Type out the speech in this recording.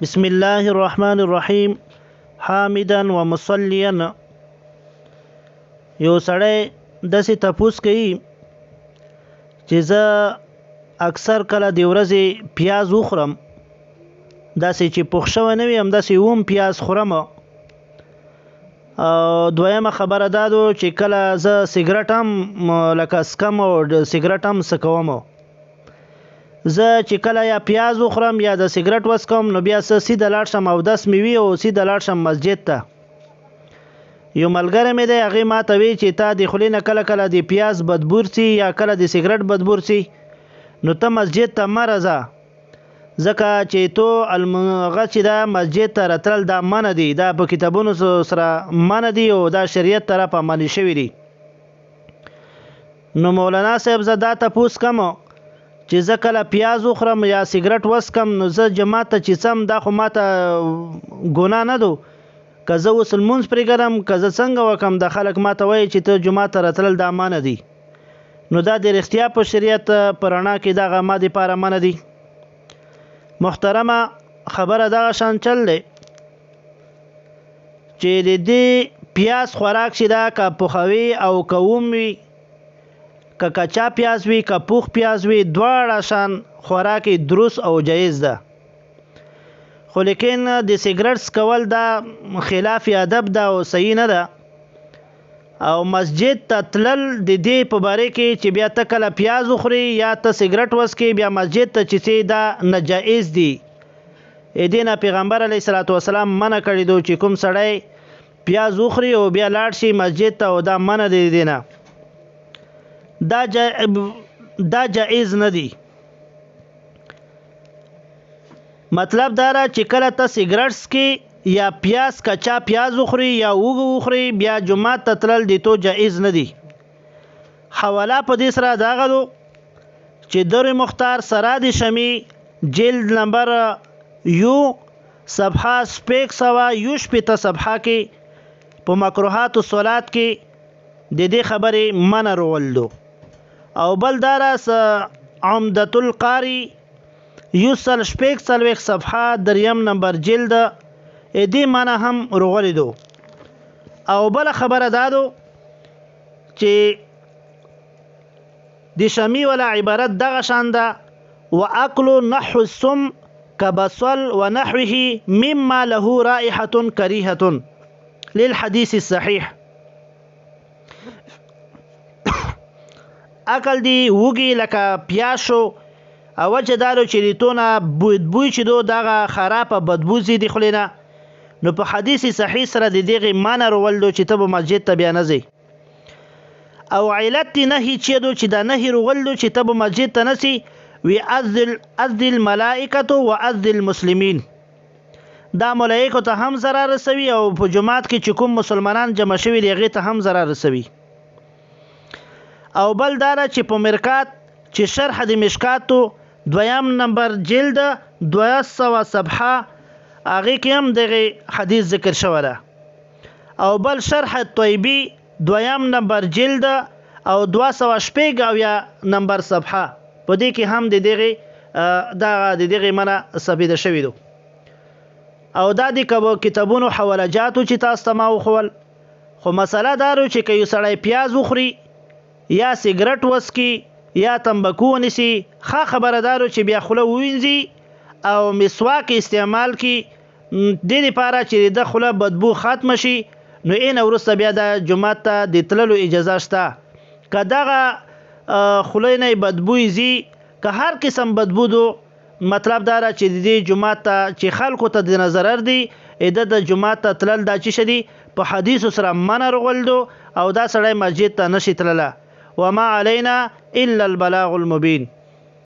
بسم الله الرحمن الرحیم حامدا ومصلیا. یو سړی داسې تپوس کوي چې زه اکثر کله د ورځې پیاز وخورم، داسې چې پوخ شوی نه وي همداسې وم پیاز خورم. دویمه خبره دا ده چې کله زه سګرټ هم لکه سکم او سګرټ هم څکوم. زه چې کله یا پیاز وخورم یا د سګرټ وڅکم نو بیا سیده لاړ شم اودس مې وي او سیده لاړ شم مسجد ته. یو ملګری مې دی، هغې ما ته وی چې تا د خولې نه کله کله د پیاز بدبور سي یا کله د سګرټ بدبور سي نو ته مسجد ته مه راځه، ځکه چې تو هغه چې دا مسجد ته راتلل دا منع دي، دا په کتابونو سره منع دي او دا شریعت طرفه منع شوي دي. نو مولانا صاحب زه دا تپوس کوم چې زه کله پیاز وخورم یا سګرټ وڅکم نو زه جماعت ته چې څم دا خو ماته ګناه نه ده، که زه اوس لمونځ پرېږدم که زه څنګه وکړم د خلک ماته وایي چې ته جماعت ته راتلل دا منع دي. نو دا د رښتیا په شریعت په رڼا کې دغه ما دپاره منع دي. محترمه خبره دغه شان چل دی چې د دې پیاز خوراک چې دا که پخوي او که وم وي، که کچا پیاز وي که پوخ پیاز وي، دواړه شان خوراک درست او جایز ده. خو لیکن د سګرټ څکول دا خلاف ادب ده او صحیح نه ده. او مسجد ته تلل د دې په باره کې چې بیا ته کله پیاز وخوري یا ته سګرټ وڅکې بیا مسجد ته چې څې دا ناجایز دي. دې نه پیغمبر علیه الصلاة والسلام منع کړي دو چې کوم سړی پیاز وخوري او بیا لاړ شي مسجد ته او دا منع دی دې نه، دا جایز نه دی. مطلب دا را چې کله ته سګرټ څکې یا پیاز کچا پیاز وخوري یا وږه وخوري بیا جماعت ته تلل د تو جایز نه دی. حواله په دې سره دغه دو چې در مختار سراد شمی جلد نمبر یو صفحه سپیک سوا یوش پیتا صفحه کې په مکروهات الصلات کې د دې خبرې منع رول دو. او بل دارا عمدة القاری یوسل شپیک سلویک صفحه دریم نمبر جلد دې منع هم رغلی دو. او بل خبره دادو چې د شمی ولا عبارت دغه شان ده واکل نحو السم كبصل ونحوه مما له رائحة كريهة للحديث الصحيح. اکل دی وږي لکه پیاشو او وجه دارو چې دیتونه بوی چې دو دغه خرابه بدبو زی دی خلینا نو په حدیث صحیح سره د دغه معنی رول دو چې ته په مسجد ته بیا نه ځې. او علت نهي چې دو چې دا نهي رول دو چې ته په مسجد ته نه سي وی اذل الملائکه واذل المسلمین، دا ملائکه ته هم ضرر رسوي او په جماعت کې چې کوم مسلمانان جمع شوي دی هغې ته هم ضرر رسوي. او بل داره چې په مرکات چې شرح د مشکاتو دویم نمبر جلد 200 صفحه هغې کې هم دغه حدیث ذکر شوی ده. او بل شرح طیبی دویم نمبر جلد او 280 نمبر صفحه په دې کې هم د دغه منع ثابته شوی دو. او دا د کتابونو حواله جاتو چې تاسو ته ما وښول. خو مسله دارو چې که یو سړی پیاز وخوري یا سګرټ وڅکي یا تمباکو ونیسي، ښه خبره دارو چې بیا خوله ووینځي او مسواک استعمال کړي دې دپاره چې د خوله بدبو ختمه شي. نو اینه وروسته بیا د جومات ته د تللو اجازه شته. که دغه خولې نه بدبو ځي که هر قسم بدبو دو، مطلب دا چې د دې جومات ته چې خلکو ته د ضرر دی د جومات ته تلل دا چې شدي په حدیثو سره منع رغول دو او دا سړی مسجد ته نشي تلله. وما علينا الا البلاغ المبين.